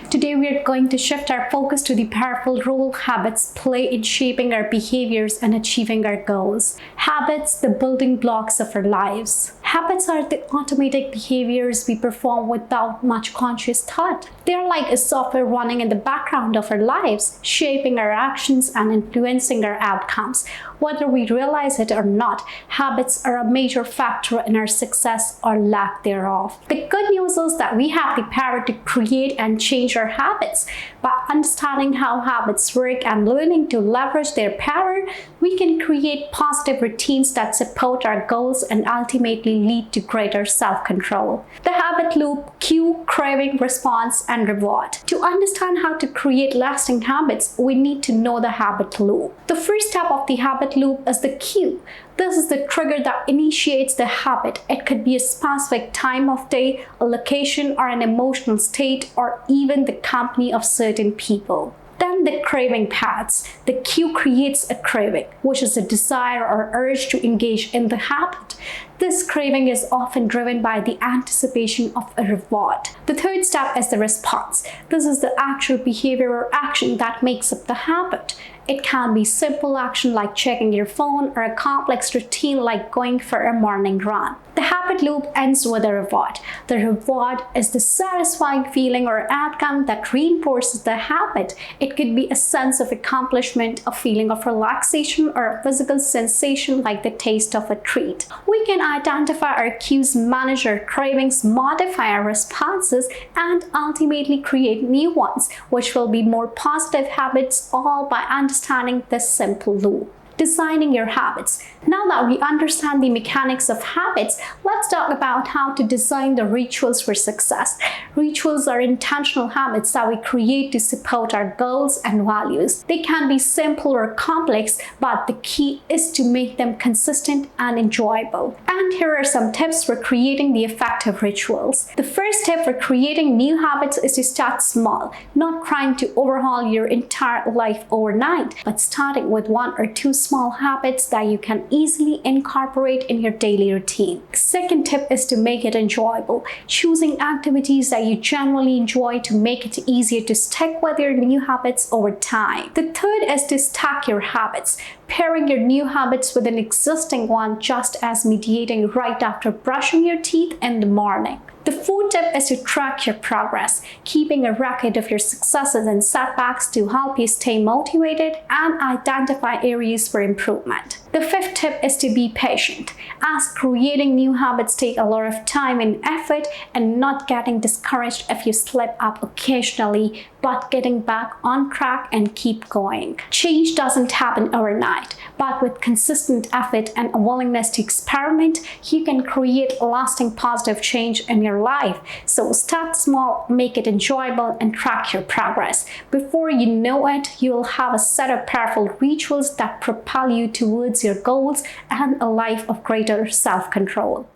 Today we are going to shift our focus to the powerful role habits play in shaping our behaviors and achieving our goals. Habits, the building blocks of our lives. Habits are the automatic behaviors we perform without much conscious thought. They are like a software running in the background of our lives, shaping our actions and influencing our outcomes. Whether we realize it or not, habits are a major factor in our success or lack thereof. The good news is that we have the power to create and change our habits. By understanding how habits work and learning to leverage their power, we can create positive routines that support our goals and ultimately lead to greater self-control. The habit loop: cue, craving, response, and reward. To understand how to create lasting habits, we need to know the habit loop. The first step of the habit loop is the cue. This is the trigger that initiates the habit. It could be a specific time of day, a location, or an emotional state, or even the company of certain people. Then the craving paths. The cue creates a craving, which is a desire or urge to engage in the habit. This craving is often driven by the anticipation of a reward. The third step is the response. This is the actual behavior or action that makes up the habit. It can be simple action like checking your phone or a complex routine like going for a morning run. The habit loop ends with a reward. The reward is the satisfying feeling or outcome that reinforces the habit. It could be a sense of accomplishment, a feeling of relaxation, or a physical sensation like the taste of a treat. We can identify our cues, manage our cravings, modify our responses, and ultimately create new ones, which will be more positive habits, all by understanding this simple loop. Designing your habits. Now that we understand the mechanics of habits, let's talk about how to design the rituals for success. Rituals are intentional habits that we create to support our goals and values. They can be simple or complex, but the key is to make them consistent and enjoyable. And here are some tips for creating the effective rituals. The first tip for creating new habits is to start small, not trying to overhaul your entire life overnight, but starting with one or two small habits that you can easily incorporate in your daily routine. Second tip is to make it enjoyable. Choosing activities that you genuinely enjoy to make it easier to stick with your new habits over time. The third is to stack your habits. Pairing your new habits with an existing one just as mediating right after brushing your teeth in the morning. The fourth tip is to track your progress, keeping a record of your successes and setbacks to help you stay motivated and identify areas for improvement. The fifth tip is to be patient, as creating new habits take a lot of time and effort, and not getting discouraged if you slip up occasionally, but getting back on track and keep going. Change doesn't happen overnight, but with consistent effort and a willingness to experiment, you can create lasting positive change in your life. So start small, make it enjoyable, and track your progress. Before you know it, you will have a set of powerful rituals that propel you towards your goals and a life of greater self-control.